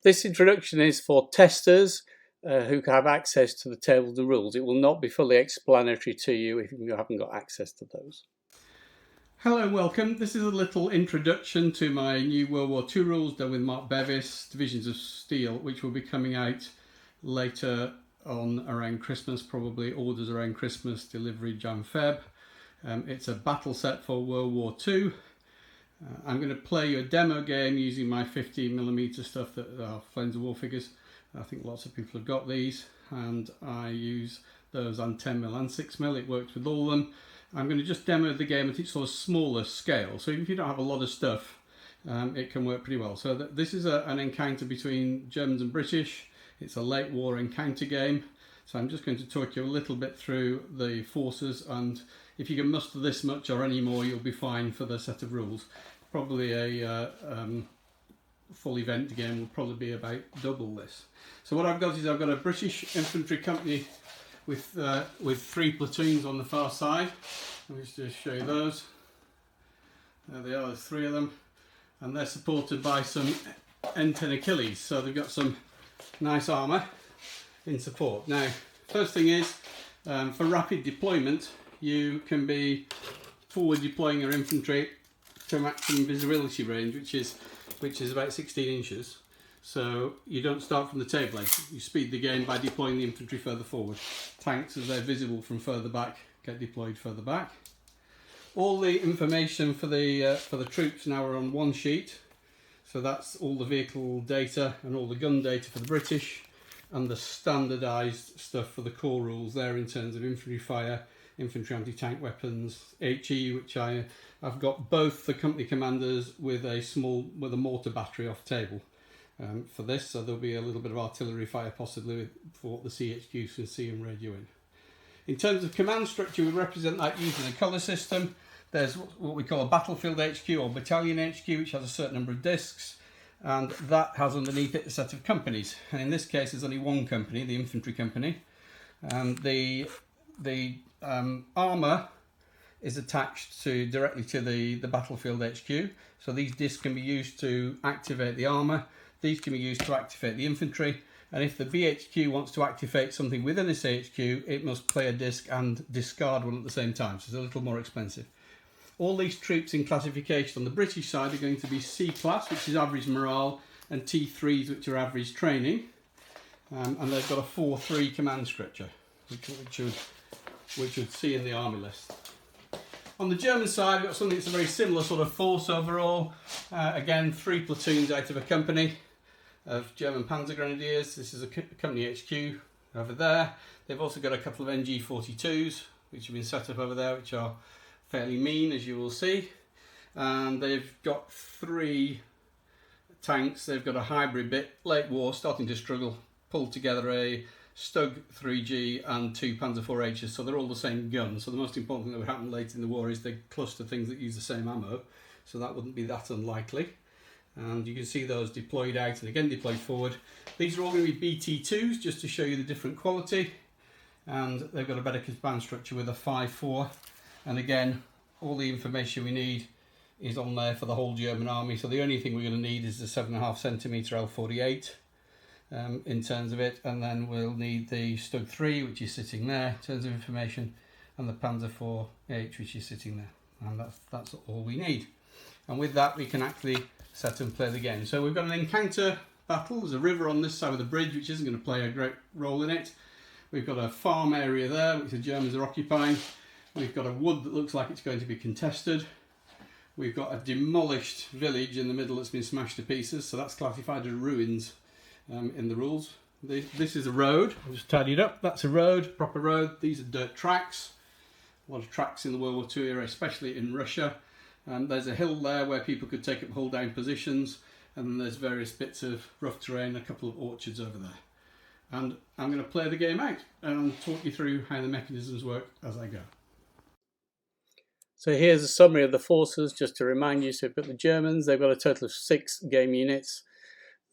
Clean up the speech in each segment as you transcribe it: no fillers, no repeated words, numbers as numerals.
This introduction is for testers who can have access to the tables and rules. It will not be fully explanatory to you if you haven't got access to those. Hello and welcome. This is a little introduction to my new World War II rules done with Mark Bevis, Divisions of Steel, which will be coming out later on around Christmas, probably orders around Christmas, delivery Jan-Feb. It's a battle set for World War II. I'm going to play you a demo game using my 15mm stuff that are Flames of War figures. I think lots of people have got these, and I use those on 10mm and 6mm. It works with all of them. I'm going to just demo the game at its sort of smaller scale, so if you don't have a lot of stuff, it can work pretty well. So this is an encounter between Germans and British. It's a late war encounter game, so I'm just going to talk you a little bit through the forces, and if you can muster this much or any more, you'll be fine for the set of rules. Probably a full event game will probably be about double this. So what I've got is I've got a British infantry company with 3 platoons on the far side. Let me just show you those. There they are, there's 3 of them, and they're supported by some N10 Achilles, so they've got some nice armour in support. Now, first thing is, for rapid deployment, you can be forward deploying your infantry to maximum visibility range, which is about 16 inches. So you don't start from the table edge. You speed the game by deploying the infantry further forward. Tanks, as they're visible from further back, get deployed further back. All the information for the troops now are on one sheet. So that's all the vehicle data and all the gun data for the British, and the standardised stuff for the core rules there in terms of infantry fire, infantry anti-tank weapons, HE, which I've got both the company commanders with a mortar battery off table for this, so there'll be a little bit of artillery fire possibly for what the CHQ can see and radio in. In terms of command structure, we represent that using a colour system. There's what we call a battlefield HQ or battalion HQ, which has a certain number of discs, and that has underneath it a set of companies. And in this case, there's only one company, the infantry company. The armour is attached directly to the battlefield HQ. So these discs can be used to activate the armour. These can be used to activate the infantry. And if the BHQ wants to activate something within this HQ, it must play a disc and discard one at the same time. So it's a little more expensive. All these troops in classification on the British side are going to be C class, which is average morale, and T3s, which are average training. And they've got a 4-3 command structure, which you'd see in the army list. On the German side, we've got something that's a very similar sort of force overall. Again, 3 platoons out of a company of German Panzer Grenadiers. This is a company HQ over there. They've also got a couple of NG42s, which have been set up over there, which are fairly mean, as you will see. And they've got 3 tanks. They've got a hybrid bit, late war, starting to struggle, pulled together a Stug 3G and 2 Panzer 4Hs, so they're all the same gun. So the most important thing that would happen later in the war is they cluster things that use the same ammo, so that wouldn't be that unlikely. And you can see those deployed out and again deployed forward. These are all going to be BT2s, just to show you the different quality, and they've got a better command structure with a 5-4. And again, all the information we need is on there for the whole German army. So the only thing we're going to need is the 7.5cm L48 in terms of it, and then we'll need the Stug 3, which is sitting there in terms of information, and the Panzer 4H, which is sitting there. And that's all we need. And with that, we can actually set and play the game. So we've got an encounter battle. There's a river on this side of the bridge, which isn't going to play a great role in it. We've got a farm area there, which the Germans are occupying. We've got a wood that looks like it's going to be contested. We've got a demolished village in the middle that's been smashed to pieces, so that's classified as ruins in the rules. This is a road. I'll just tidy it up. That's a road, proper road. These are dirt tracks. A lot of tracks in the World War II era, especially in Russia. There's a hill there where people could take up hold down positions, and then there's various bits of rough terrain, a couple of orchards over there. And I'm going to play the game out and talk you through how the mechanisms work as I go. So here's a summary of the forces, just to remind you. So we've got the Germans, they've got a total of 6 game units.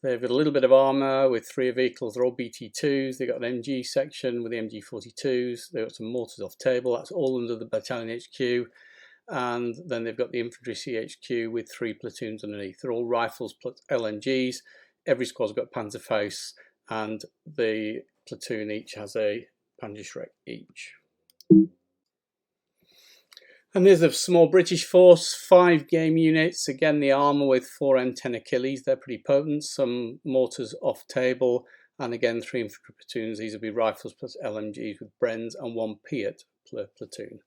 They've got a little bit of armour with 3 vehicles, they're all BT2s. They've got an MG section with the MG42s. They've got some mortars off table, that's all under the battalion HQ. And then they've got the infantry CHQ with 3 platoons underneath. They're all rifles plus LMGs. Every squad's got Panzerfaust, and the platoon each has a Panzerschreck each. And there's a small British force, 5 game units. Again, the armour with 4 M10 Achilles, they're pretty potent. Some mortars off table, and again 3 infantry platoons. These will be rifles plus LMGs with Brens and 1 Piat per platoon.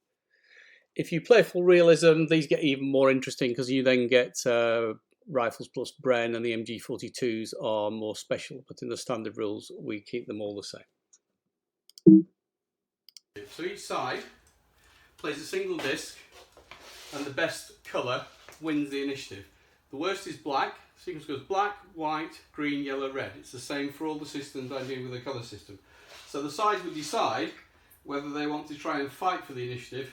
If you play full realism, these get even more interesting because you then get rifles plus Bren, and the MG42s are more special, but in the standard rules we keep them all the same. So each side plays a single disc, and the best colour wins the initiative. The worst is black. The sequence goes black, white, green, yellow, red. It's the same for all the systems I do with the colour system. So the sides will decide whether they want to try and fight for the initiative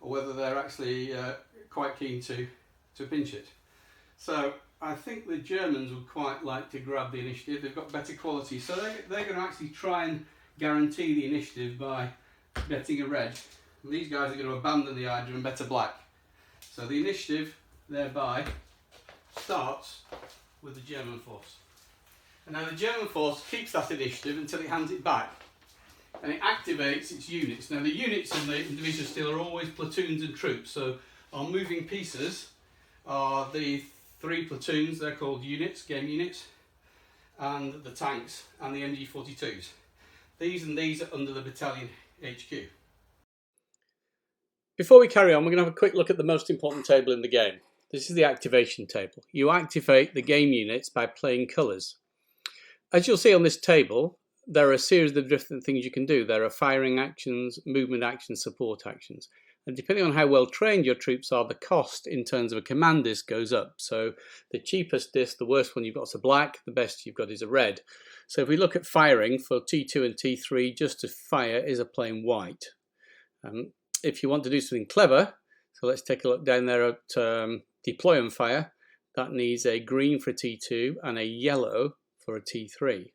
or whether they're actually quite keen to pinch it. So I think the Germans would quite like to grab the initiative. They've got better quality, so they're going to actually try and guarantee the initiative by betting a red. And these guys are going to abandon the idea and bet a black. So the initiative thereby starts with the German force. And now the German force keeps that initiative until it hands it back, and it activates its units. Now the units in the division steel are always platoons and troops, so our moving pieces are the 3 platoons, they're called units, game units, and the tanks and the MG42s. These are under the battalion HQ. Before we carry on, we're going to have a quick look at the most important table in the game. This is the activation table. You activate the game units by playing colours. As you'll see on this table, there are a series of different things you can do. There are firing actions, movement actions, support actions. And depending on how well trained your troops are, the cost in terms of a command disc goes up. So the cheapest disc, the worst one you've got is a black, the best you've got is a red. So if we look at firing for T2 and T3, just to fire is a plain white. If you want to do something clever, so let's take a look down there at deploy and fire, that needs a green for a T2 and a yellow for a T3.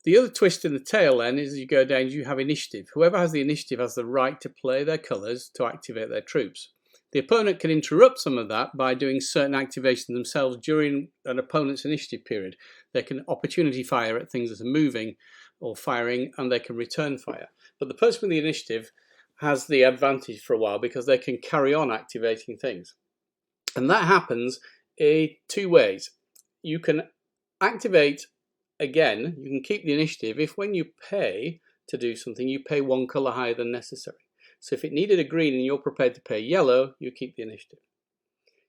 The other twist in the tail then is as you go down, you have initiative. Whoever has the initiative has the right to play their colours to activate their troops. The opponent can interrupt some of that by doing certain activations themselves during an opponent's initiative period. They can opportunity fire at things that are moving or firing, and they can return fire. But the person with the initiative has the advantage for a while because they can carry on activating things. And that happens in 2 ways. You can activate again, you can keep the initiative if when you pay to do something, you pay 1 colour higher than necessary. So if it needed a green and you're prepared to pay yellow, you keep the initiative.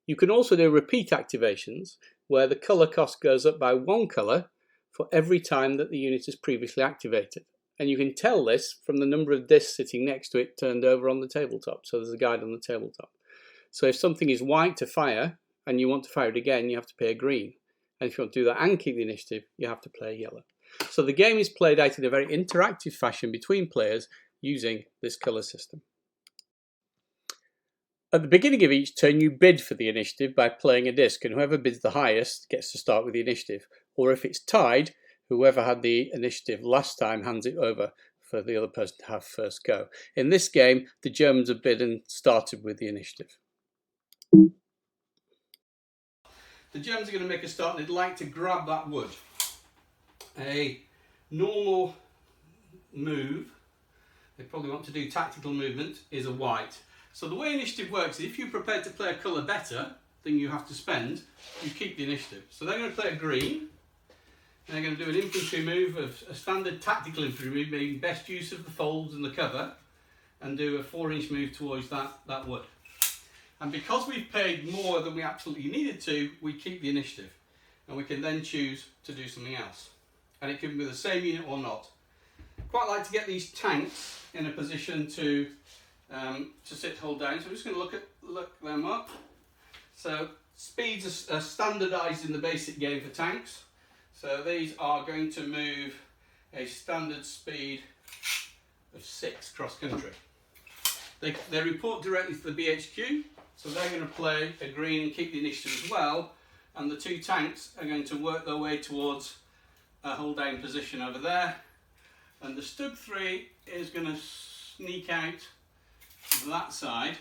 You can also do repeat activations where the colour cost goes up by 1 colour for every time that the unit is previously activated. And you can tell this from the number of discs sitting next to it turned over on the tabletop. So there's a guide on the tabletop. So if something is white to fire and you want to fire it again, you have to pay a green. And if you want to do that and keep the initiative, you have to play yellow. So the game is played out in a very interactive fashion between players using this colour system. At the beginning of each turn, you bid for the initiative by playing a disc, and whoever bids the highest gets to start with the initiative. Or if it's tied, whoever had the initiative last time hands it over for the other person to have first go. In this game, the Germans have bid and started with the initiative. The Germans are going to make a start and they'd like to grab that wood. A normal move, they probably want to do tactical movement, is a white. So the way initiative works is if you're prepared to play a colour better than you have to spend, you keep the initiative. So they're going to play a green, and they're going to do an infantry move, a standard tactical infantry move, making best use of the folds and the cover, and do a 4-inch move towards that wood. And because we've paid more than we absolutely needed to, we keep the initiative. And we can then choose to do something else. And it can be the same unit or not. Quite like to get these tanks in a position to sit hold down. So I'm just going to look them up. So speeds are standardised in the basic game for tanks. So these are going to move a standard speed of 6 cross country. They report directly to the BHQ. So they're going to play a green and keep the initiative as well, and the 2 tanks are going to work their way towards a hold down position over there, and the Stug 3 is going to sneak out that side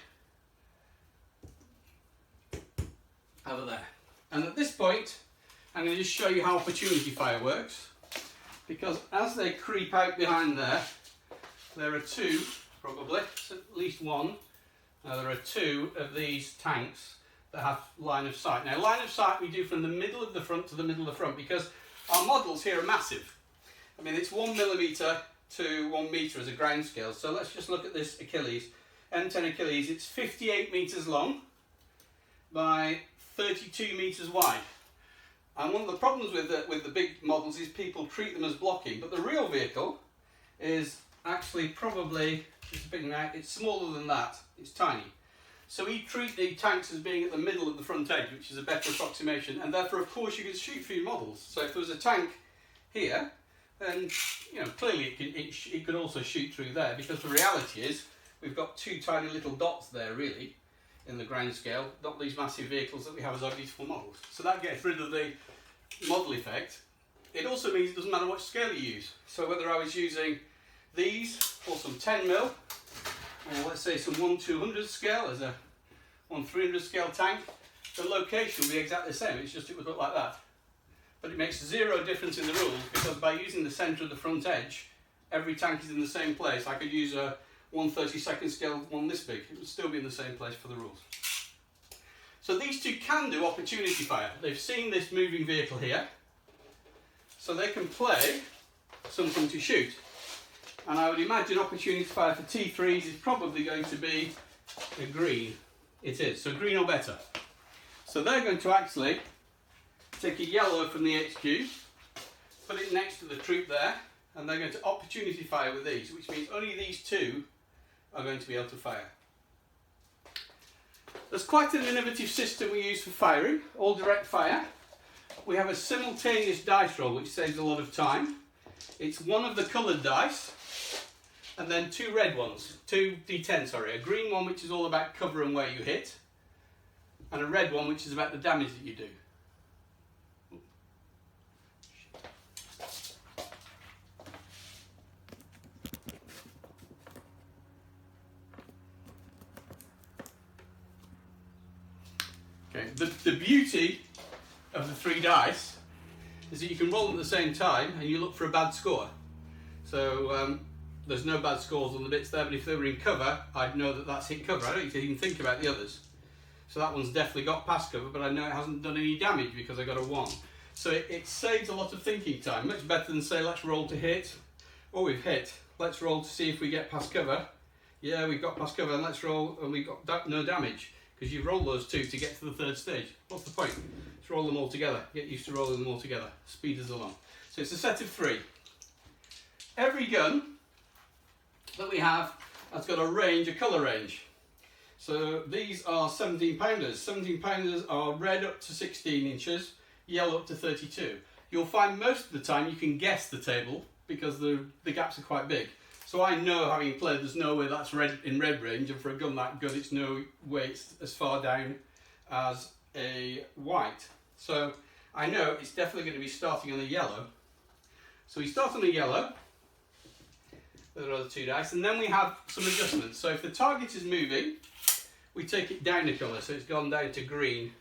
over there. And at this point I'm going to just show you how opportunity fire works, because as they creep out behind there are two, probably, at least one, there are two of these tanks that have line of sight. Now line of sight we do from the middle of the front to the middle of the front, because our models here are massive. I mean, it's 1 millimetre to 1 metre as a ground scale. So let's just look at this Achilles, M10 Achilles. It's 58 metres long by 32 metres wide. And one of the problems with the big models is people treat them as blocking, but the real vehicle is actually probably, it's smaller than that, it's tiny. So we treat the tanks as being at the middle of the front edge, which is a better approximation, and therefore of course you can shoot through your models. So if there was a tank here, then clearly it could also shoot through there, because the reality is we've got two tiny little dots there really in the ground scale, not these massive vehicles that we have as our beautiful models. So that gets rid of the model effect. It also means it doesn't matter what scale you use. So whether I was using these or some 10mm, or let's say some 1/200 scale as a 1/300 scale tank, the location will be exactly the same. It's just it would look like that. But it makes zero difference in the rules, because by using the centre of the front edge, every tank is in the same place. I could use a 1/32 scale one this big, it would still be in the same place for the rules. So these two can do opportunity fire. They've seen this moving vehicle here, so they can play something to shoot. And I would imagine opportunity fire for T3s is probably going to be a green. It is, so green or better. So they're going to actually take a yellow from the HQ, put it next to the troop there, and they're going to opportunity fire with these, which means only these two are going to be able to fire. There's quite an innovative system we use for firing, all direct fire. We have a simultaneous dice roll, which saves a lot of time. It's one of the coloured dice, and then two red ones, two D10, sorry, a green one which is all about cover and where you hit, and a red one which is about the damage that you do. Okay, the beauty of the three dice is that you can roll them at the same time and you look for a bad score. So there's no bad scores on the bits there, but if they were in cover, I'd know that that's hit cover. I don't even think about the others. So that one's definitely got past cover, but I know it hasn't done any damage because I got a 1. So it saves a lot of thinking time, much better than say let's roll to hit. Oh, we've hit, let's roll to see if we get past cover. Yeah, we've got past cover, and let's roll and we got no damage. Because you've rolled those two to get to the third stage. What's the point? Let's roll them all together. Get used to rolling them all together. Speed us along. So it's a set of 3. Every gun that we have has got a range, a colour range. So these are 17 pounders. 17 pounders are red up to 16 inches, yellow up to 32. You'll find most of the time you can guess the table because the gaps are quite big. So I know, having played, there's no way that's red in red range, and for a gun that good, it's no way it's as far down as a white. So I know it's definitely going to be starting on a yellow. So we start on a yellow with our other 2 dice, and then we have some adjustments. So if the target is moving, we take it down a colour, so it's gone down to green.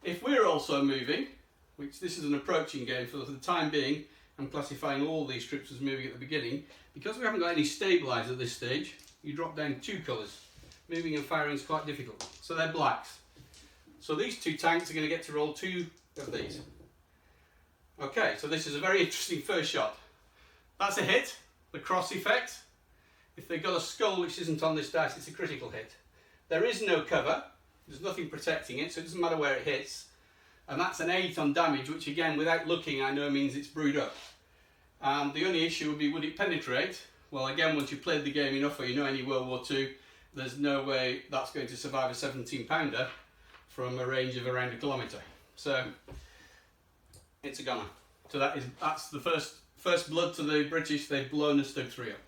If we're also moving, which this is an approaching game, for the time being, I'm classifying all these troops as moving at the beginning. Because we haven't got any stabilise at this stage, you drop down 2 colours. Moving and firing is quite difficult. So they're blacks. So these 2 tanks are going to get to roll 2 of these. Okay, so this is a very interesting first shot. That's a hit, the cross effect. If they've got a skull which isn't on this dice, it's a critical hit. There is no cover, there's nothing protecting it, so it doesn't matter where it hits. And that's an 8 on damage, which again, without looking, I know means it's brewed up. And the only issue would be, would it penetrate? Well, again, once you've played the game enough, or you know any World War II, there's no way that's going to survive a 17 pounder from a range of around 1 kilometre. So it's a gunner. So that's the first blood to the British. They've blown a Stug 3 up.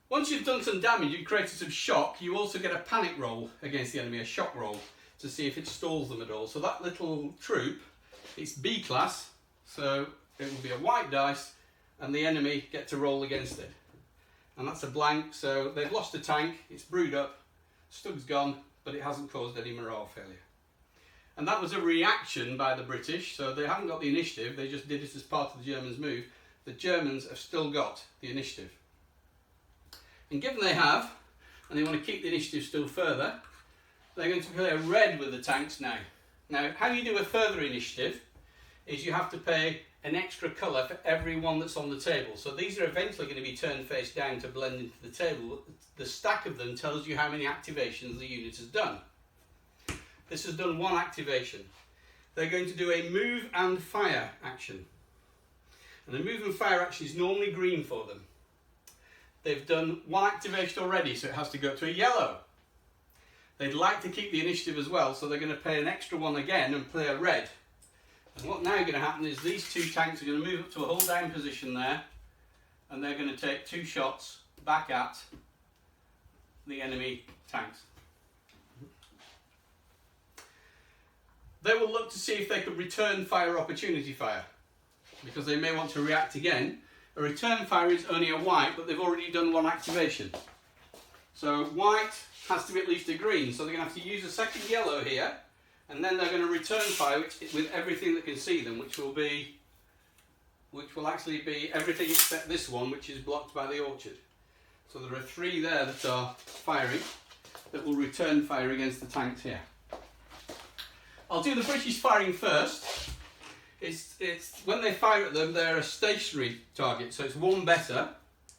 Once you've done some damage and created some shock, you also get a panic roll against the enemy, a shock roll, to see if it stalls them at all. So that little troop, it's B class, so it will be a white dice, and the enemy get to roll against it. And that's a blank, so they've lost a tank, it's brewed up, Stug's gone, but it hasn't caused any morale failure. And that was a reaction by the British, so they haven't got the initiative, they just did it as part of the Germans' move. The Germans have still got the initiative. And given they have, and they want to keep the initiative still further, they're going to play a red with the tanks now. Now, how you do a further initiative is you have to pay an extra colour for every one that's on the table. So these are eventually going to be turned face down to blend into the table. The stack of them tells you how many activations the unit has done. This has done one activation. They're going to do a move and fire action. And the move and fire action is normally green for them. They've done one activation already, so it has to go to a yellow. They'd like to keep the initiative as well, so they're going to pay an extra one again and play a red. And what's now going to happen is these two tanks are going to move up to a hold down position there, and they're going to take 2 shots back at the enemy tanks. They will look to see if they could return fire opportunity fire, because they may want to react again. A return fire is only a white, but they've already done one activation. So white has to be at least a green, so they're going to have to use a second yellow here, and then they're going to return fire with everything that can see them, which will actually be everything except this one, which is blocked by the orchard. So there are 3 there that are firing, that will return fire against the tanks here. I'll do the British firing first. It's when they fire at them, they're a stationary target, so it's 1 better,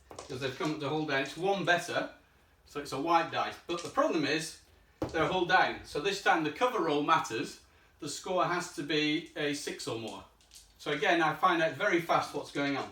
because they've come to hold down. It's 1 better, so it's a white dice. But the problem is they're hold down. So this time the cover roll matters. The score has to be a 6 or more. So again, I find out very fast what's going on.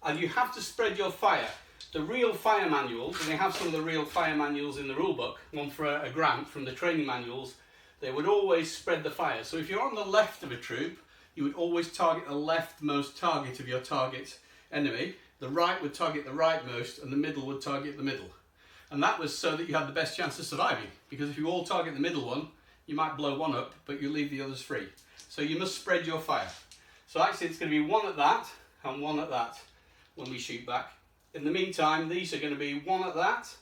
And you have to spread your fire. The real fire manuals, and they have some of the real fire manuals in the rulebook, one for a grant from the training manuals, they would always spread the fire. So if you're on the left of a troop, you would always target the leftmost target of your target enemy. The right would target the rightmost, and the middle would target the middle. And that was so that you had the best chance of surviving, because if you all target the middle one, you might blow one up, but you leave the others free. So you must spread your fire. So actually it's going to be 1 at that, and 1 at that when we shoot back. In the meantime, these are going to be 1 at that,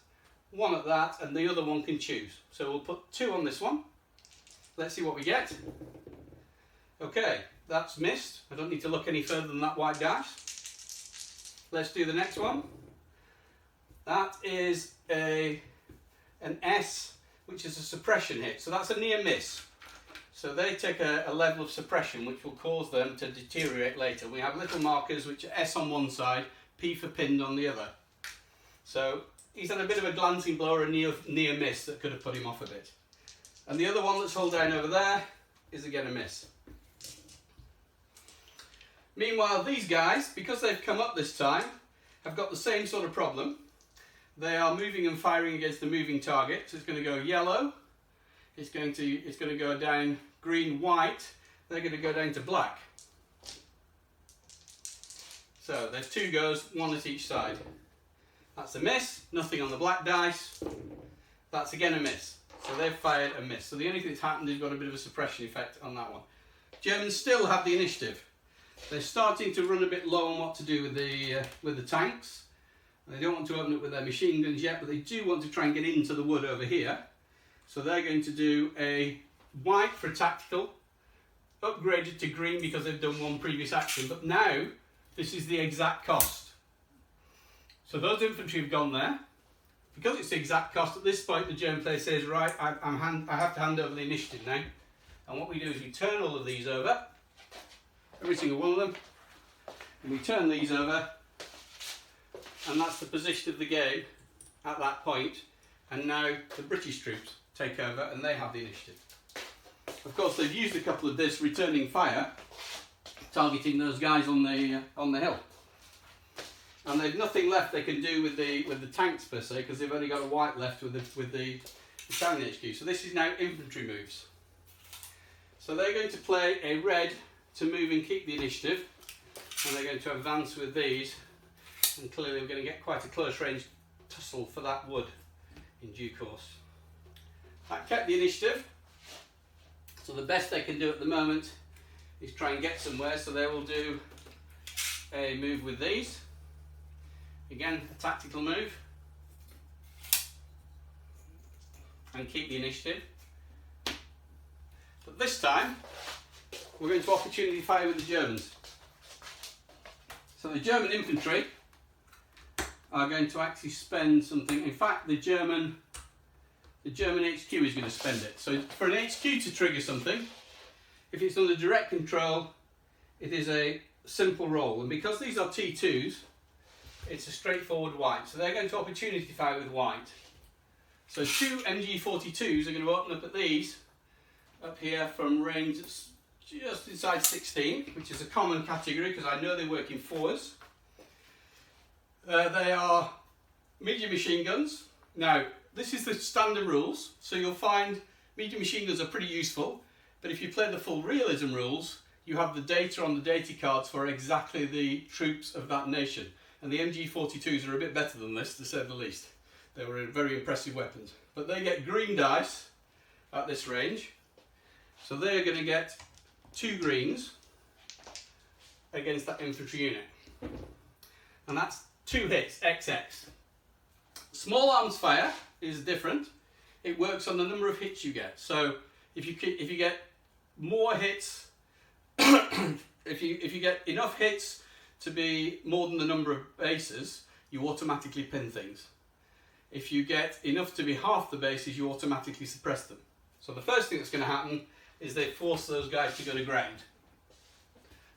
1 at that, and the other one can choose. So we'll put 2 on this one. Let's see what we get. Okay, that's missed. I don't need to look any further than that white dice. Let's do the next one. That is an S, which is a suppression hit. So that's a near miss. So they take a level of suppression which will cause them to deteriorate later. We have little markers which are S on one side, P for pinned on the other. So he's had a bit of a glancing blow or a near miss that could have put him off a bit. And the other one that's hold down over there is again a miss. Meanwhile, these guys, because they've come up this time, have got the same sort of problem. They are moving and firing against the moving target. So it's going to go yellow. It's going to go down green, white. They're going to go down to black. So there's 2 goes, 1 at each side. That's a miss. Nothing on the black dice. That's again a miss. So they've fired a miss. So the only thing that's happened is got a bit of a suppression effect on that one. Germans still have the initiative. They're starting to run a bit low on what to do with the tanks. They don't want to open up with their machine guns yet, but they do want to try and get into the wood over here. So they're going to do a white for tactical, upgraded to green because they've done one previous action, but now this is the exact cost. So those infantry have gone there. Because it's the exact cost, at this point the German player says, right, I have to hand over the initiative now. And what we do is we turn all of these over, every single one of them, and we turn these over, and that's the position of the game at that point. And now the British troops take over and they have the initiative. Of course, they've used a couple of this returning fire, targeting those guys on the hill. And they've nothing left they can do with the tanks per se, because they've only got a white left with the Italian HQ. So this is now infantry moves. So they're going to play a red to move and keep the initiative, and they're going to advance with these, and clearly we're going to get quite a close range tussle for that wood in due course. That kept the initiative, so the best they can do at the moment is try and get somewhere. So they will do a move with these. Again, a tactical move, and keep the initiative. But But this time, we're going to opportunity fire with the Germans. So the German infantry are going to actually spend something. In fact, the German HQ is going to spend it. So for an HQ to trigger something, if it's under direct control, it is a simple roll. And because these are T2s, it's a straightforward white. So they're going to opportunity fire with white. So 2 MG42s are going to open up at these, up here from range just inside 16, which is a common category because I know they work in 4s. They are medium machine guns. Now, this is the standard rules, so you'll find medium machine guns are pretty useful, but if you play the full realism rules, you have the data on the data cards for exactly the troops of that nation. And the MG42s are a bit better than this, to say the least. They were very impressive weapons. But they get green dice at this range, so they're going to get 2 greens against that infantry unit. And that's 2 hits, XX. Small arms fire is different. It works on the number of hits you get. So if you get more hits, if you get enough hits to be more than the number of bases, you automatically pin things. If you get enough to be half the bases, you automatically suppress them. So the first thing that's going to happen is they force those guys to go to ground.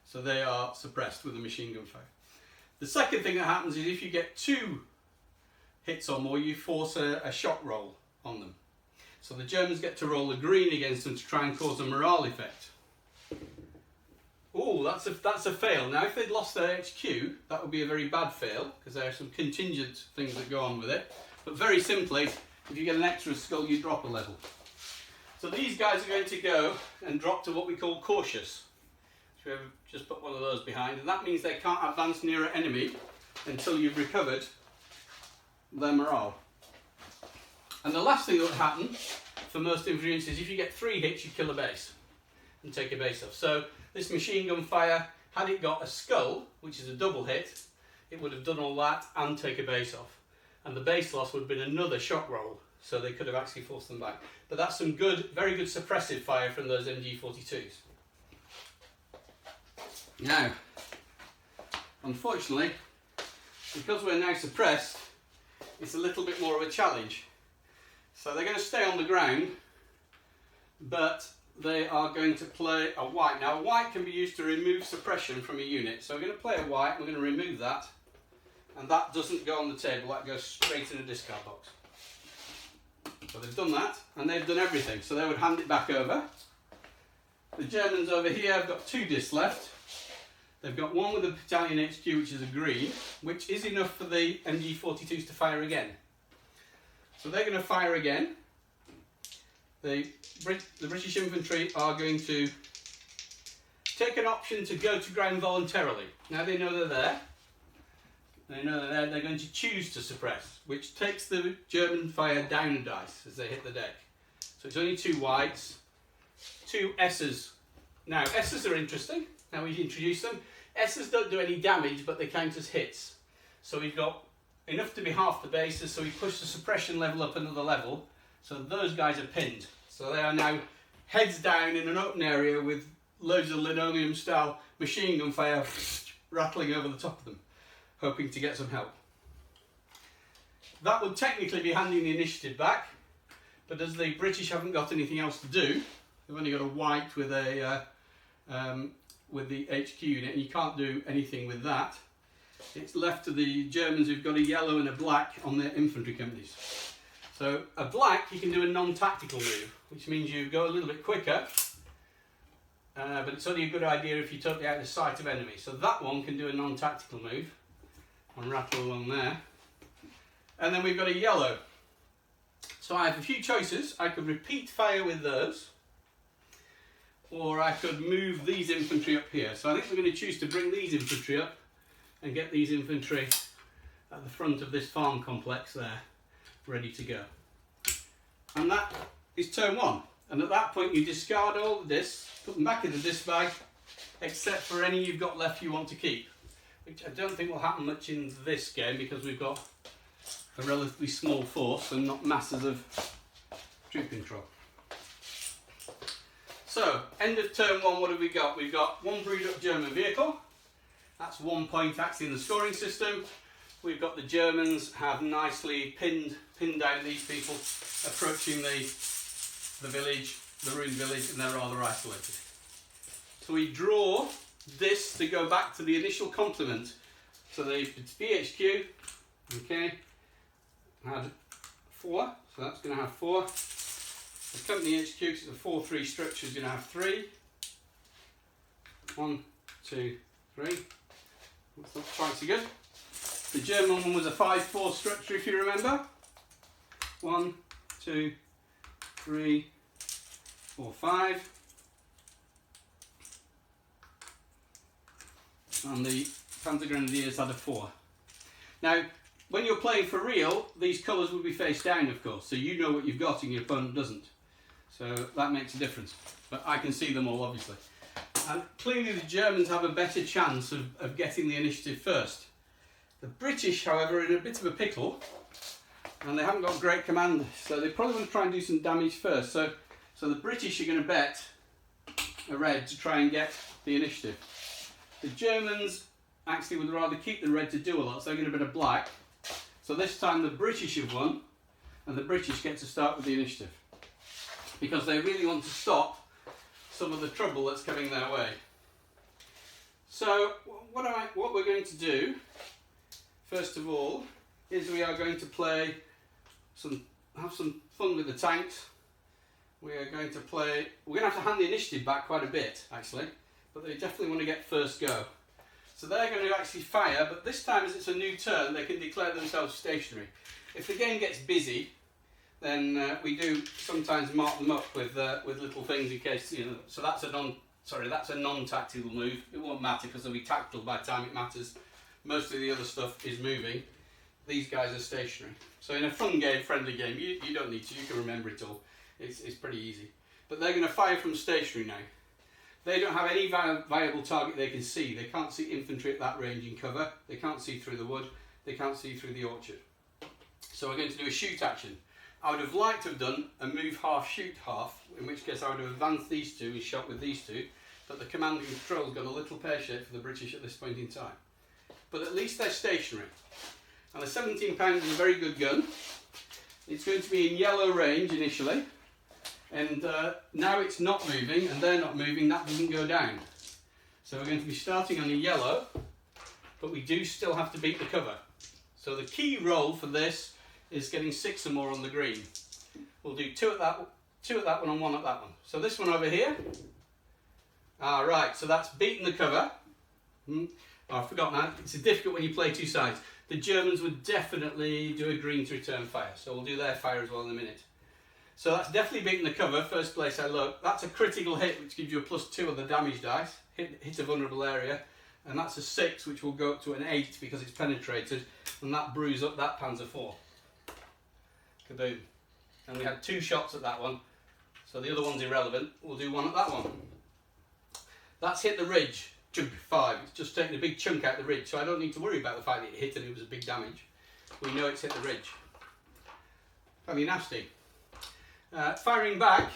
So they are suppressed with a machine gun fire. The second thing that happens is if you get 2 hits or more, you force a shot roll on them. So the Germans get to roll a green against them to try and cause a morale effect. Oh, that's a fail. Now if they'd lost their HQ, that would be a very bad fail because there are some contingent things that go on with it. But very simply, if you get an extra skull, you drop a level. So these guys are going to go and drop to what we call cautious. So we've just put one of those behind, and that means they can't advance near an enemy until you've recovered their morale. And the last thing that would happen for most infantry units is if you get 3 hits, you kill a base and take a base off. So this machine gun fire, had it got a skull, which is a double hit, it would have done all that and take a base off. And the base loss would have been another shot roll, so they could have actually forced them back. But that's some good, very good suppressive fire from those MG42s. Now, unfortunately, because we're now suppressed, it's a little bit more of a challenge. So they're going to stay on the ground, but they are going to play a white. Now, a white can be used to remove suppression from a unit. So we're going to play a white, and we're going to remove that, and that doesn't go on the table, that goes straight in a discard box. So they've done that, and they've done everything. So they would hand it back over. The Germans over here have got 2 discs left. They've got one with a battalion HQ, which is a green, which is enough for the MG42s to fire again. So they're going to fire again. The British infantry are going to take an option to go to ground voluntarily. Now they know they're there. They know they're there. They're going to choose to suppress, which takes the German fire down a dice as they hit the deck. So it's only 2 whites, 2 S's. Now S's are interesting. Now we introduce them. S's don't do any damage, but they count as hits. So we've got enough to be half the bases, so we push the suppression level up another level. So those guys are pinned. So they are now heads down in an open area with loads of linoleum style machine gun fire rattling over the top of them, hoping to get some help. That would technically be handing the initiative back, but as the British haven't got anything else to do, they've only got a white with a with the HQ unit, and you can't do anything with that. It's left to the Germans who've got a yellow and a black on their infantry companies. So a black, you can do a non-tactical move, which means you go a little bit quicker, but it's only a good idea if you're totally out of sight of enemy. So that one can do a non-tactical move and rattle along there. And then we've got a yellow. So I have a few choices. I could repeat fire with those, or I could move these infantry up here. So I think we're going to choose to bring these infantry up and get these infantry at the front of this farm complex there, ready to go. And that is turn 1. And at that point you discard all the discs, put them back in the disc bag, except for any you've got left you want to keep, which I don't think will happen much in this game because we've got a relatively small force and not masses of troop control. So, end of turn one, what have we got? We've got one brewed up German vehicle. That's 1 point actually in the scoring system. We've got the Germans have nicely pinned down these people approaching the village, the ruined village, and they're rather isolated. So we draw this to go back to the initial complement. So the BHQ, okay, had 4, so that's going to have 4. The company HQ, because it's a 4-3 structure, is going to have 3. 1, 2, 3. That's not quite so good. The German one was a 5-4 structure, if you remember. 1, 2, 3, 4, 5. And the Panzer Grenadiers had a 4. Now, when you're playing for real, these colours will be face down, of course, so you know what you've got and your opponent doesn't. So that makes a difference. But I can see them all, obviously. And clearly the Germans have a better chance of getting the initiative first. The British, however, are in a bit of a pickle, and they haven't got great command, so they probably want to try and do some damage first. So the British are going to bet a red to try and get the initiative. The Germans actually would rather keep the red to do a lot, so they're going to bet a black. So this time the British have won, and the British get to start with the initiative, because they really want to stop some of the trouble that's coming their way. So what we're going to do, first of all, is we are going to have some fun with the tanks. We're going to have to hand the initiative back quite a bit, actually, but they definitely want to get first go. So they're going to actually fire, but this time as it's a new turn, they can declare themselves stationary. If the game gets busy, then we do sometimes mark them up with little things in case, you know. So that's a non-tactical move. It won't matter because they'll be tactical by the time it matters. Most of the other stuff is moving. These guys are stationary. So in a fun game, friendly game, you don't need to. You can remember it all. It's pretty easy. But they're going to fire from stationary now. They don't have any viable target they can see. They can't see infantry at that range in cover. They can't see through the wood. They can't see through the orchard. So we're going to do a shoot action. I would have liked to have done a move half, shoot half, in which case I would have advanced these two and shot with these two, but the command and control's got a little pear-shaped for the British at this point in time. But at least they're stationary. And the 17 pound is a very good gun. It's going to be in yellow range initially, and now it's not moving and they're not moving, that doesn't go down. So we're going to be starting on a yellow, but we do still have to beat the cover. So the key roll for this is getting 6 or more on the green. We'll do 2 at that one and 1 at that one. So this one over here. Right, so that's beating the cover. Oh, I forgot now. It's difficult when you play two sides. The Germans would definitely do a green to return fire, so we'll do their fire as well in a minute. So that's definitely beating the cover. First place I look. That's a critical hit, which gives you a +2 on the damage dice. Hit a vulnerable area. And that's a 6, which will go up to an 8 because it's penetrated. And that brews up that Panzer IV. Kaboom. And we had 2 shots at that one, so the other one's irrelevant. We'll do 1 at that one. That's hit the ridge. 5. It's just taken a big chunk out of the ridge, so I don't need to worry about the fact that it hit and it was a big damage. We know it's hit the ridge. Fairly nasty. Firing back,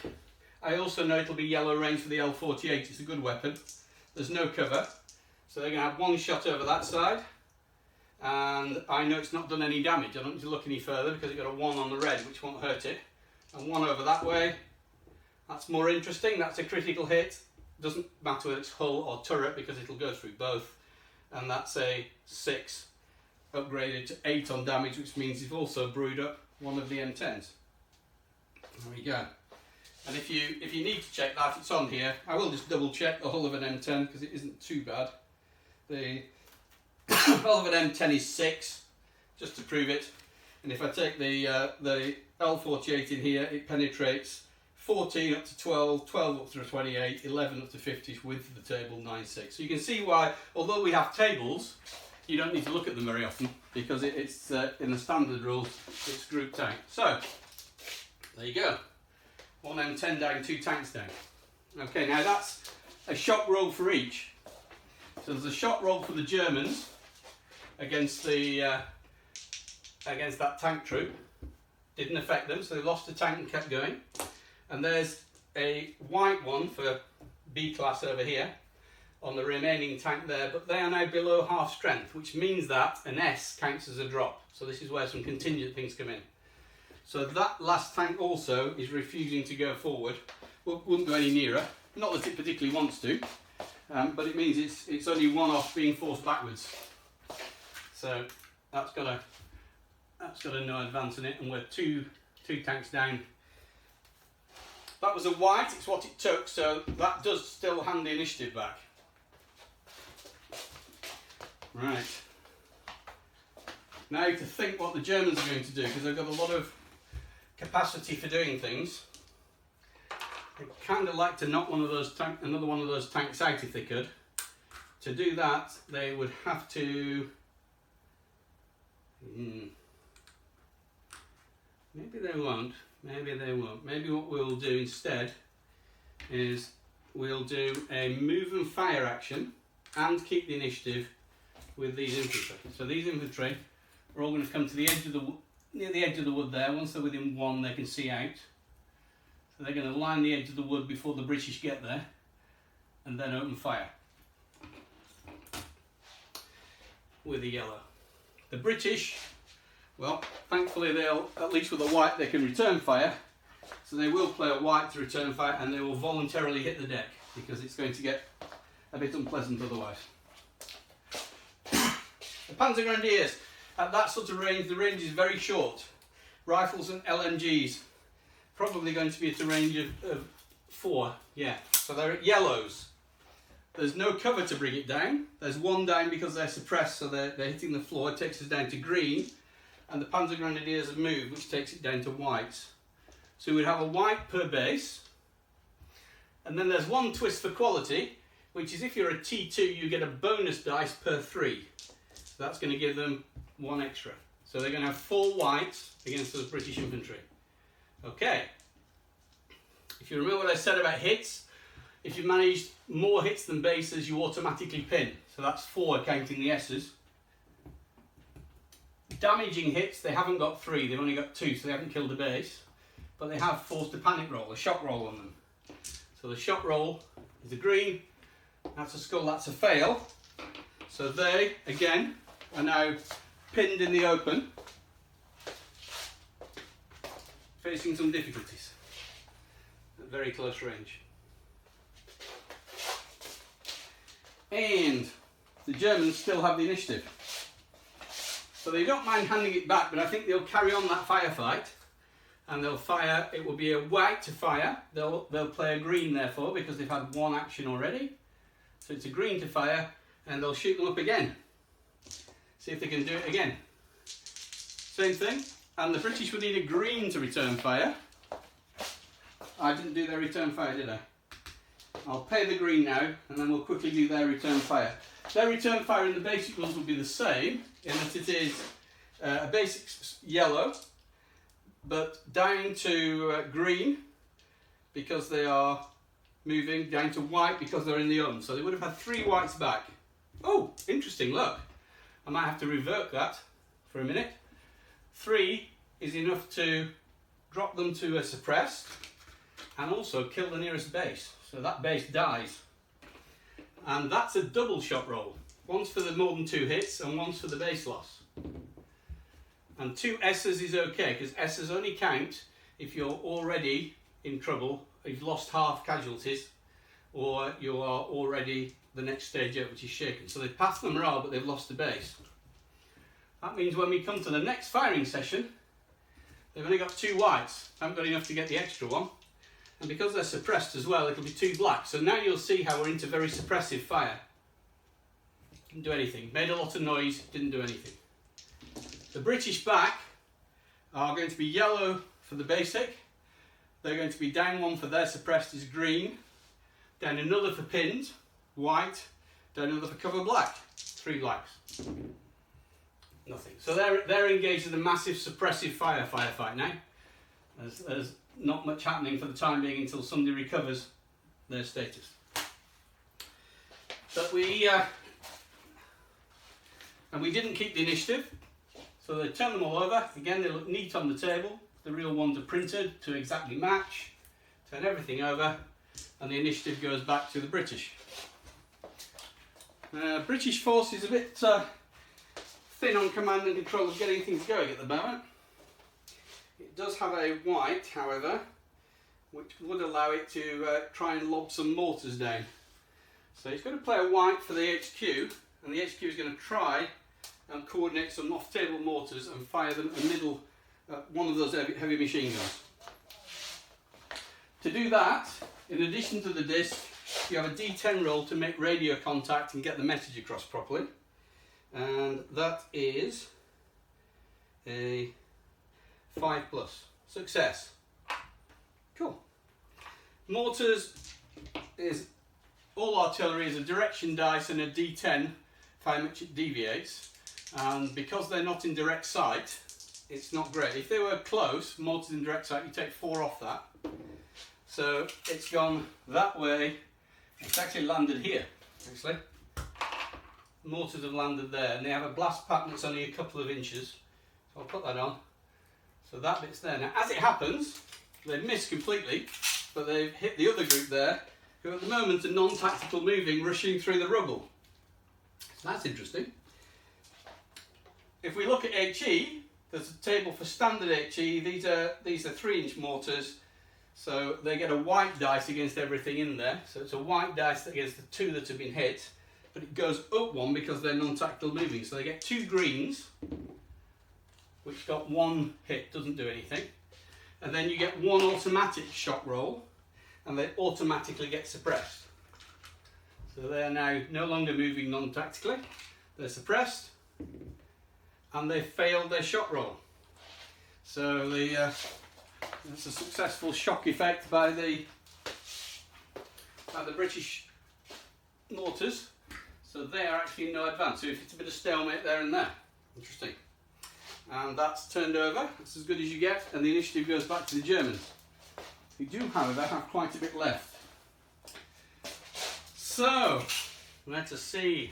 I also know it'll be yellow range for the L48. It's a good weapon. There's no cover, so they're going to have 1 shot over that side. And I know it's not done any damage. I don't need to look any further because it got a 1 on the red, which won't hurt it. And 1 over that way. That's more interesting. That's a critical hit. Doesn't matter whether it's hull or turret because it'll go through both. And that's a 6 upgraded to 8 on damage, which means you've also brewed up 1 of the M10s. There we go. And if you need to check that, it's on here. I will just double check the hull of an M10 because it isn't too bad. The hull of an M10 is 6, just to prove it. And if I take the L48 in here, it penetrates 14 up to 12, 12 up to 28, 11 up to 50 with the table 9.6. So you can see why, although we have tables, you don't need to look at them very often because it's in the standard rules, it's grouped out. So there you go. 1 M10 down, 2 tanks down. Okay, now that's a shot roll for each. So there's a shot roll for the Germans against the against that tank troop. Didn't affect them, so they lost a tank and kept going. And there's a white one for B class over here on the remaining tank there, but they are now below half strength, which means that an S counts as a drop. So this is where some contingent things come in. So that last tank also is refusing to go forward, wouldn't go any nearer, not that it particularly wants to, but it means it's only one off being forced backwards. So that's got a no advance in it, and we're two tanks down. That was a white, it's what it took, so that does still hand the initiative back. Right. Now to think what the Germans are going to do, because they've got a lot of capacity for doing things. They'd kind of like to knock another one of those tanks out if they could. To do that, they would have to... Maybe they won't. Maybe they won't. Maybe what we'll do instead is we'll do a move and fire action and keep the initiative with these infantry. So these infantry are all going to come to the edge of near the edge of the wood there. Once they're within one, they can see out. So they're going to line the edge of the wood before the British get there, and then open fire with the yellow. The British, well, thankfully they'll, at least with a white, they can return fire. So they will play a white to return fire, and they will voluntarily hit the deck because it's going to get a bit unpleasant otherwise. The Panzer Grenadiers, at that sort of range, the range is very short. Rifles and LMGs, probably going to be at a range of 4, yeah. So they're at yellows. There's no cover to bring it down. There's one down because they're suppressed, so they're hitting the floor. It takes us down to green, and the Panzer Grenadiers have moved, which takes it down to whites. So we'd have a white per base, and then there's one twist for quality, which is if you're a T2, you get a bonus dice per 3. So that's going to give them 1 extra. So they're going to have 4 whites against those British infantry. Okay. If you remember what I said about hits, if you managed more hits than bases, you automatically pin. So that's 4 counting the S's. Damaging hits, they haven't got 3, they've only got 2, so they haven't killed a base. But they have forced a panic roll, a shock roll on them. So the shock roll is a green, that's a skull, that's a fail. So they, again, are now pinned in the open, facing some difficulties at very close range. And the Germans still have the initiative. So they don't mind handing it back, but I think they'll carry on that firefight, and they'll fire. It will be a white to fire. They'll play a green therefore because they've had 1 action already. So it's a green to fire, and they'll shoot them up again. See if they can do it again. Same thing, and the British would need a green to return fire. I didn't do their return fire, did I? I'll pay the green now, and then we'll quickly do their return fire. Their return fire in the basic rules will be the same, in that it is a basic yellow, but down to green because they are moving, down to white because they're in the oven. So they would have had 3 whites back. Oh, interesting, look. I might have to revert that for a minute. 3 is enough to drop them to a suppressed and also kill the nearest base. So that base dies. And that's a double shot roll. One's for the more than 2 hits and one's for the base loss. And 2 S's is okay, because S's only count if you're already in trouble, you've lost half casualties, or you are already the next stage up, which is shaken. So they've passed the morale, but they've lost the base. That means when we come to the next firing session, they've only got 2 whites, haven't got enough to get the extra one. And because they're suppressed as well, it'll be 2 blacks. So now you'll see how we're into very suppressive fire. Didn't do anything. Made a lot of noise, didn't do anything. The British back are going to be yellow for the basic. They're going to be down 1 for their suppressed is green. Down another for pinned, white. Down another for cover black, 3 blacks. Nothing. So they're engaged in a massive suppressive firefight now. There's not much happening for the time being until somebody recovers their status. But we didn't keep the initiative, so they turn them all over. Again, they look neat on the table. The real ones are printed to exactly match, turn everything over, and the initiative goes back to the British. British force is a bit thin on command and control of getting things going at the moment. It does have a white, however, which would allow it to try and lob some mortars down. So it's going to play a white for the HQ, and the HQ is going to try and coordinate some off-table mortars and fire them in the middle one of those heavy machine guns. To do that, in addition to the disc, you have a D10 roll to make radio contact and get the message across properly. And that is a 5+. Success. Cool. Mortars is all artillery is a direction dice and a D10 for how much it deviates. And because they're not in direct sight, it's not great. If they were close, mortars in direct sight, you take 4 off that. So it's gone that way. It's actually landed here, actually. Mortars have landed there, and they have a blast pattern that's only a couple of inches. So I'll put that on. So that bit's there. Now, as it happens, they've missed completely, but they've hit the other group there, who at the moment are non-tactical moving, rushing through the rubble. So that's interesting. If we look at HE, there's a table for standard HE. These are 3-inch mortars. So they get a white dice against everything in there. So it's a white dice against the 2 that have been hit, but it goes up 1 because they're non-tactical moving. So they get 2 greens, which got 1 hit, doesn't do anything. And then you get 1 automatic shot roll, and they automatically get suppressed. So they are now no longer moving non-tactically. They're suppressed, and they failed their shot roll. So it's a successful shock effect by the British mortars. So they are actually in no advance. So if it's a bit of stalemate there and there. Interesting. And that's turned over. That's as good as you get. And the initiative goes back to the Germans, who do, however, have quite a bit left. So, let us see.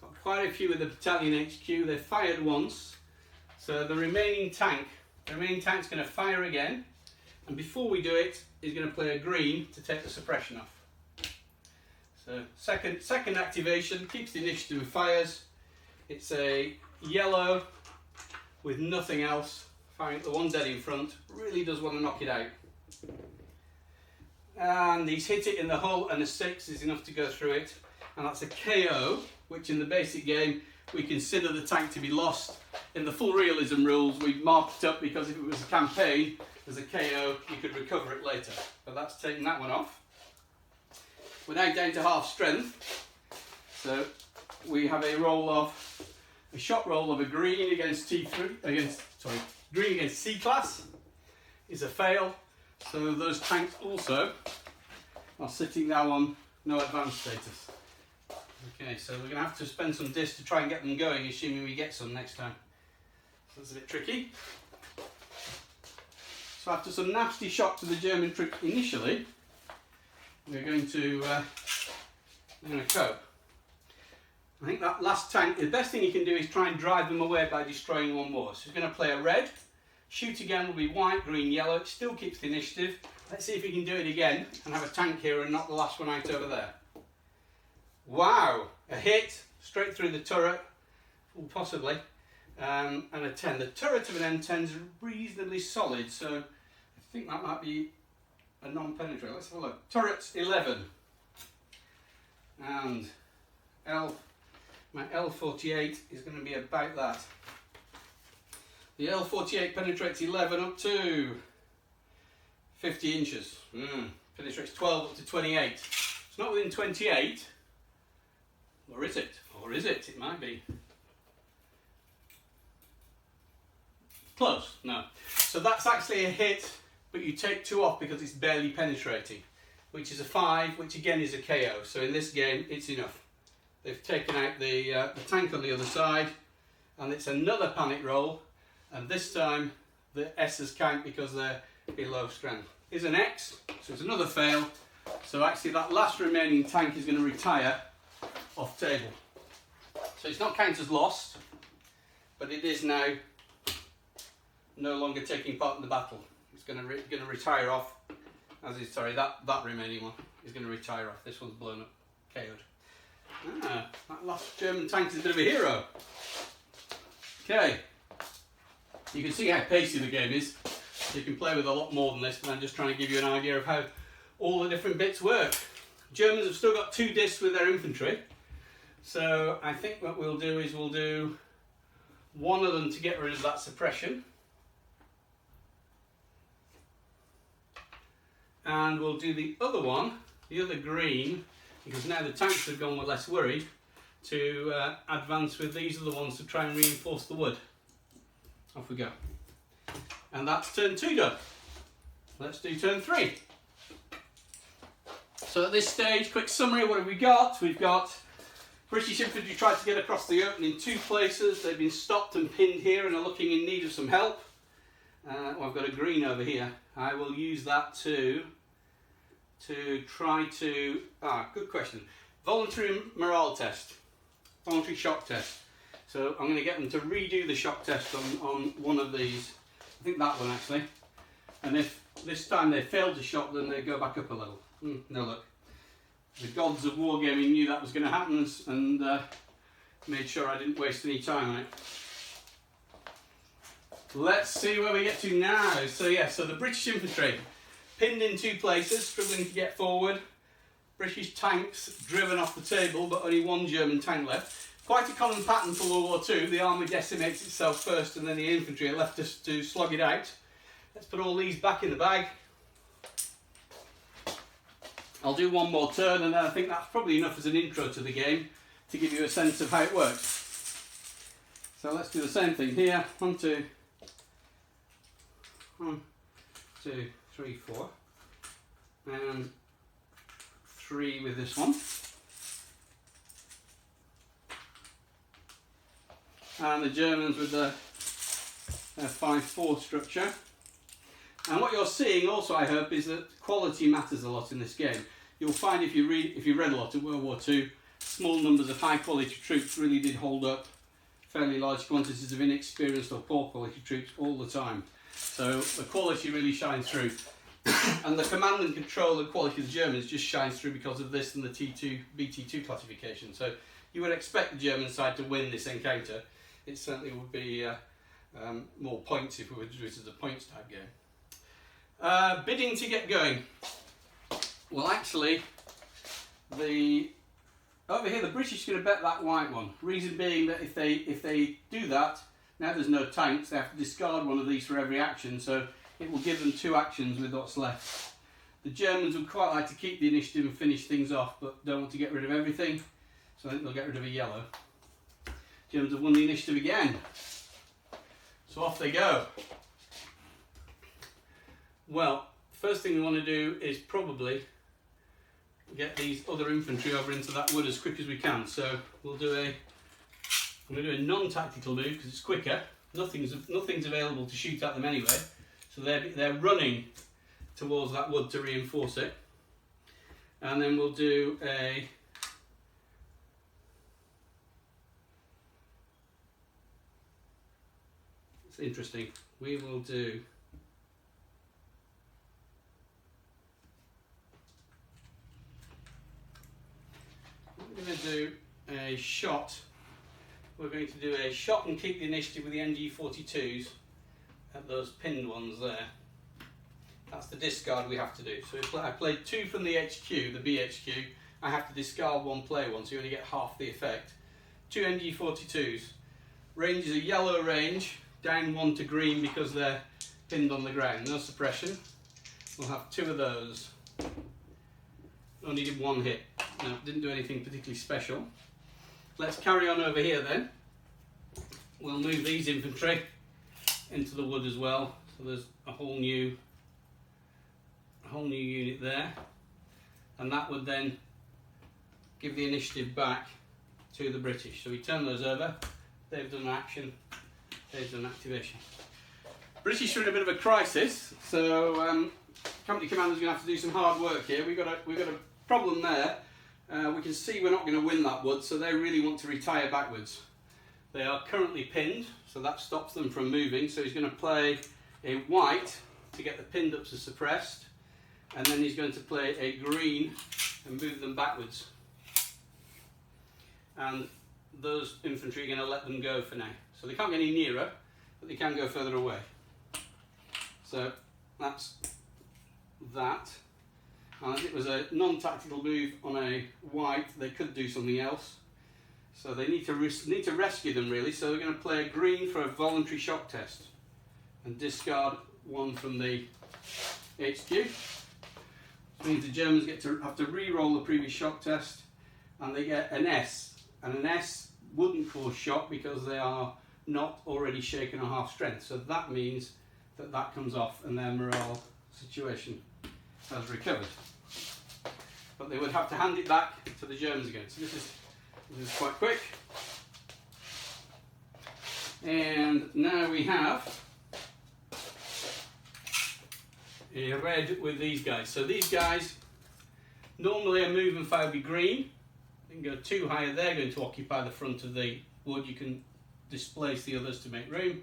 Got quite a few with the battalion HQ. They fired once. So the remaining tank's going to fire again. And before we do it, he's going to play a green to take the suppression off. So second activation, keeps the initiative and fires. It's a yellow with nothing else, firing at the one dead in front. Really does want to knock it out. And he's hit it in the hull, and a 6 is enough to go through it. And that's a KO, which in the basic game we consider the tank to be lost. In the full realism rules, we marked it up because if it was a campaign, as a KO, you could recover it later. But that's taking that one off. We're now down to half strength. So we have a shot roll of a green against green against C class is a fail. So those tanks also are sitting now on no advanced status. Okay, so we're going to have to spend some discs to try and get them going, assuming we get some next time. So that's a bit tricky. So after some nasty shock to the German troops initially, we're going to cope. I think that last tank, the best thing you can do is try and drive them away by destroying one more. So he's going to play a red. Shoot again will be white, green, yellow. It still keeps the initiative. Let's see if we can do it again and have a tank here and knock the last one out over there. Wow! A hit straight through the turret, well, possibly, and a 10. The turret of an M10 is reasonably solid, so I think that might be a non-penetrator. Let's have a look. Turret's 11, and my L48 is going to be about that. The L48 penetrates 11 up to 50 inches. Penetrates 12 up to 28. It's not within 28. Or is it? Or is it? It might be. Close. No. So that's actually a hit, but you take 2 off because it's barely penetrating, which is a 5, which again is a KO. So in this game, it's enough. They've taken out the tank on the other side, and it's another panic roll, and this time the S's count because they're below strength. Here's an X, so it's another fail. So actually that last remaining tank is going to retire off table. So it's not counted as lost, but it is now no longer taking part in the battle. It's going to retire off. As is, sorry, that remaining one is going to retire off. This one's blown up, KO'd. That last German tank is a bit of a hero. Okay, you can see how pacey the game is. You can play with a lot more than this, but I'm just trying to give you an idea of how all the different bits work. Germans have still got 2 discs with their infantry, so I think what we'll do is we'll do one of them to get rid of that suppression, and we'll do the other one, the other green, because now the tanks have gone, we're less worried, to advance with these are the ones to try and reinforce the wood. Off we go. And that's turn 2 done. Let's do turn 3. So at this stage, quick summary, what have we got? We've got British infantry tried to get across the open in 2 places. They've been stopped and pinned here and are looking in need of some help. Well, I've got a green over here. I will use that to try to... good question. Voluntary morale test. Voluntary shock test. So I'm going to get them to redo the shock test on one of these. I think that one actually. And if this time they failed to shock, then they go back up a level. No look. The gods of wargaming knew that was going to happen and made sure I didn't waste any time on it. Let's see where we get to now. So yeah, so the British infantry pinned in 2 places, struggling to get forward. British tanks driven off the table, but only 1 German tank left. Quite a common pattern for World War II. The army decimates itself first and then the infantry are left to slog it out. Let's put all these back in the bag. I'll do one more turn and then I think that's probably enough as an intro to the game to give you a sense of how it works. So let's do the same thing here. 1, 2, 3, 4. And 3 with this one. And the Germans with the 5-4 structure. And what you're seeing also, I hope, is that quality matters a lot in this game. You'll find if you read a lot of World War II, small numbers of high quality troops really did hold up fairly large quantities of inexperienced or poor quality troops all the time. So the quality really shines through. And the command and control and quality of the Germans just shines through because of this and the T2, BT2 classification. So you would expect the German side to win this encounter. It certainly would be more points if we were to do it as a points type game. Bidding to get going. Well, actually, over here the British are going to bet that white one. Reason being that if they do that, now there's no tanks, they have to discard one of these for every action, so it will give them 2 actions with what's left. The Germans would quite like to keep the initiative and finish things off, but don't want to get rid of everything, so I think they'll get rid of a yellow. Germans have won the initiative again. So off they go. Well, first thing we want to do is probably get these other infantry over into that wood as quick as we can. So we'll do I'm going to do a non-tactical move because it's quicker. Nothing's available to shoot at them anyway. So they're running towards that wood to reinforce it. And then we'll do a interesting. We will do we're going to do a shot. We're going to do a shot and keep the initiative with the MG42s at those pinned ones there. That's the discard we have to do. So if I played 2 from the HQ, the BHQ, I have to discard 1 player one, so you only get half the effect. 2 MG42s. Range is a yellow range. Down 1 to green because they're pinned on the ground. No suppression. We'll have 2 of those. Only did 1 hit. No, didn't do anything particularly special. Let's carry on over here then. We'll move these infantry into the wood as well. So there's a whole new unit there. And that would then give the initiative back to the British. So we turn those over. They've done action. There's an activation. British are in a bit of a crisis, so company commander's going to have to do some hard work here. We've got a problem there. We can see we're not going to win that wood, so they really want to retire backwards. They are currently pinned, so that stops them from moving. So he's going to play a white to to get the pinned ups as suppressed, and then he's going to play a green and move them backwards. And those infantry are going to let them go for now. So they can't get any nearer, but they can go further away. So that's that. And as it was a non-tactical move on a white, they could do something else. So they need to rescue them really. So they're going to play a green for a voluntary shock test and discard one from the HQ. Which means the Germans have to re-roll the previous shock test, and they get an S. And an S wouldn't cause shock because they are not already shaken or half strength. So that means that that comes off and their morale situation has recovered. But they would have to hand it back to the Germans again. So this is quite quick. And now we have a red with these guys. So these guys, normally a move and fire would be green. You can go too high, they're going to occupy the front of the wood. You can displace the others to make room.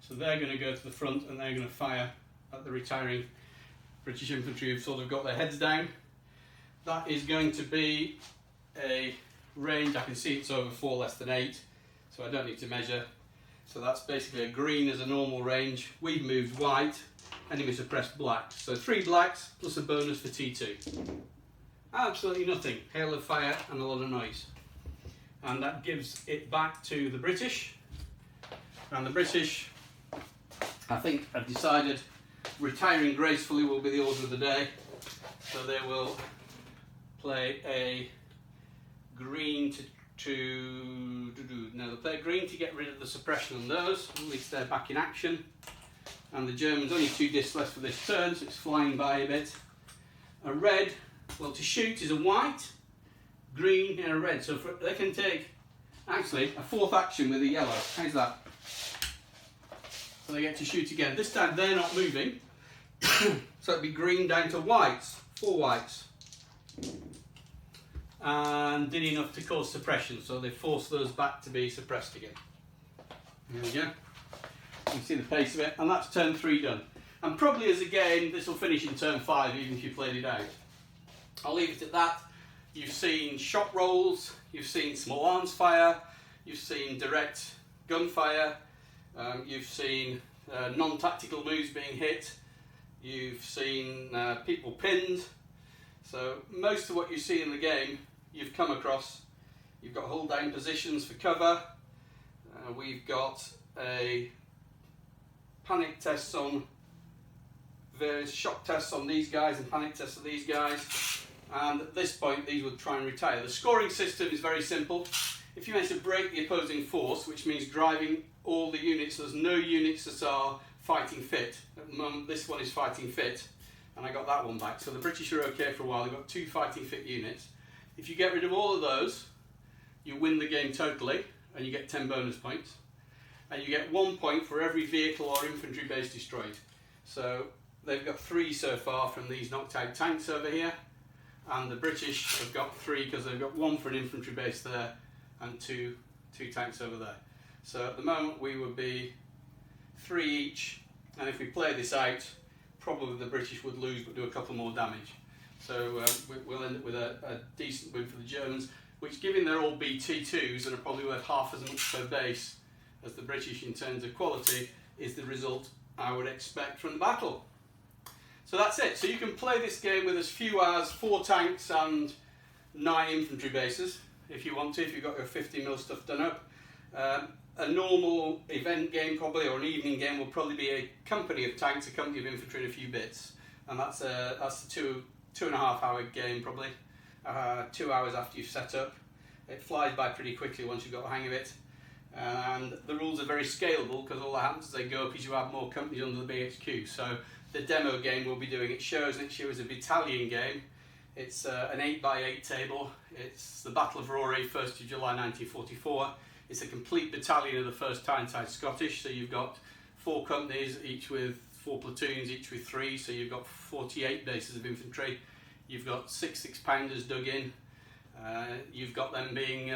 So they're going to go to the front and they're going to fire at the retiring British infantry who've sort of got their heads down. That is going to be a range, I can see it's over 4 less than 8, so I don't need to measure. So that's basically a green as a normal range. We've moved white, enemy suppressed black. So 3 blacks plus a bonus for T2. Absolutely nothing. Hail of fire and a lot of noise. And that gives it back to the British. And the British, I think, have decided retiring gracefully will be the order of the day. So they will play a green they'll play a green to get rid of the suppression on those. At least they're back in action. And the Germans only 2 discs left for this turn, so it's flying by a bit. A red, well, to shoot is a white, green and a red. So they can take actually a 4th action with a yellow. How's that? So they get to shoot again. This time they're not moving. So it'd be green down to whites, 4 whites. And did enough to cause suppression, so they forced those back to be suppressed again. There we go. You can see the pace of it, and that's turn 3 done. And probably as a game, this will finish in turn 5, even if you played it out. I'll leave it at that. You've seen shot rolls, you've seen small arms fire, you've seen direct gunfire, you've seen non-tactical moves being hit, you've seen people pinned. So most of what you see in the game you've come across. You've got hold down positions for cover. We've got a panic tests on various shock tests on these guys and panic tests on these guys. And at this point these would try and retire. The scoring system is very simple. If you manage to break the opposing force, which means driving all the units, there's no units that are fighting fit. At the moment this one is fighting fit, and I got that one back. So the British are okay for a while. They've got 2 fighting fit units. If you get rid of all of those, you win the game totally, and you get 10 bonus points. And you get 1 point for every vehicle or infantry base destroyed. So they've got 3 so far from these knocked out tanks over here, and the British have got 3 because they've got 1 for an infantry base there and two tanks over there. So at the moment we would be 3 each, and if we play this out, probably the British would lose but do a couple more damage. So we'll end up with a decent win for the Germans, which, given they're all BT2s and are probably worth half as much per base as the British in terms of quality, is the result I would expect from the battle. So that's it. So you can play this game with as few as 4 tanks and 9 infantry bases if you want to, if you've got your 50mm stuff done up. A normal event game probably, or an evening game, will probably be a company of tanks, a company of infantry and a few bits. And that's a 2.5 hour game probably, 2 hours after you've set up. It flies by pretty quickly once you've got the hang of it. And the rules are very scalable because all that happens as they go up is you have more companies under the BHQ. So the demo game we'll be doing, it shows next year is a battalion game. It's an 8x8 table. It's the Battle of Rory, 1st of July 1944. It's a complete battalion of the 1st Tyneside Scottish, so you've got 4 companies, each with 4 platoons, each with 3, so you've got 48 bases of infantry. You've got 6 6-pounders dug in. You've got them being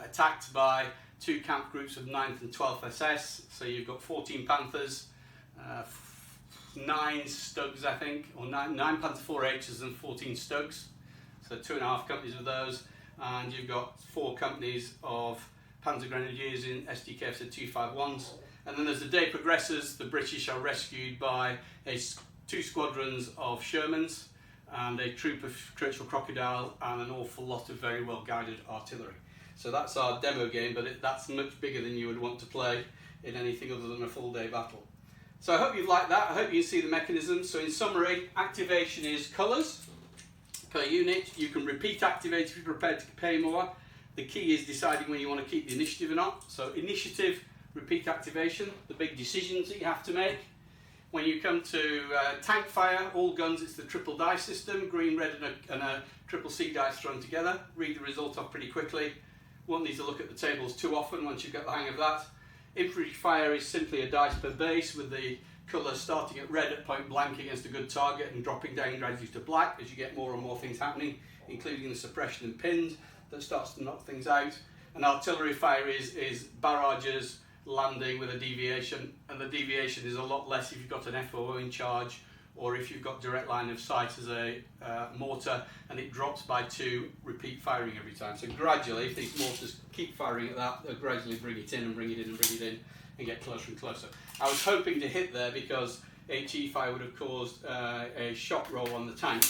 attacked by 2 camp groups of 9th and 12th SS, so you've got 14 Panthers, 9 Stugs, I think, or 9 Panther 4Hs and 14 Stugs. So 2.5 companies of those, and you've got 4 companies of Panzer Grenadiers in SDKF 251s. And then as the day progresses, the British are rescued by 2 squadrons of Shermans and a troop of Churchill Crocodile and an awful lot of very well guided artillery. So that's our demo game, but that's much bigger than you would want to play in anything other than a full day battle. So I hope you've liked that. I hope you can see the mechanism. So in summary, activation is colours per unit. You can repeat activate if you're prepared to pay more. The key is deciding when you want to keep the initiative or not. So initiative, repeat activation, the big decisions that you have to make. When you come to tank fire, all guns, it's the triple dice system, green, red and a triple C dice thrown together. Read the result off pretty quickly. Won't need to look at the tables too often once you've got the hang of that. Infantry fire is simply a dice per base with the colour starting at red at point blank against a good target and dropping down gradually to black as you get more and more things happening, including the suppression and pinned that starts to knock things out. And artillery fire is barrages landing with a deviation, and the deviation is a lot less if you've got an FOO in charge or if you've got direct line of sight as a mortar, and it drops by 2, repeat firing every time. So gradually, if these mortars keep firing at that, they'll gradually bring it in and bring it in and bring it in and get closer and closer. I was hoping to hit there because HE fire would have caused a shot roll on the tank,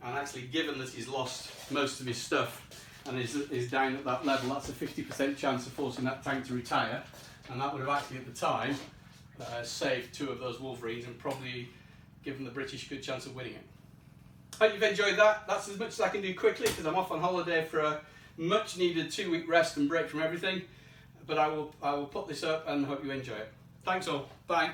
and actually given that he's lost most of his stuff and is down at that level, that's a 50% chance of forcing that tank to retire, and that would have actually at the time saved 2 of those Wolverines and probably given the British a good chance of winning it. Hope you've enjoyed that. That's as much as I can do quickly because I'm off on holiday for a much needed 2-week rest and break from everything, but I will put this up and hope you enjoy it. Thanks all. Bye.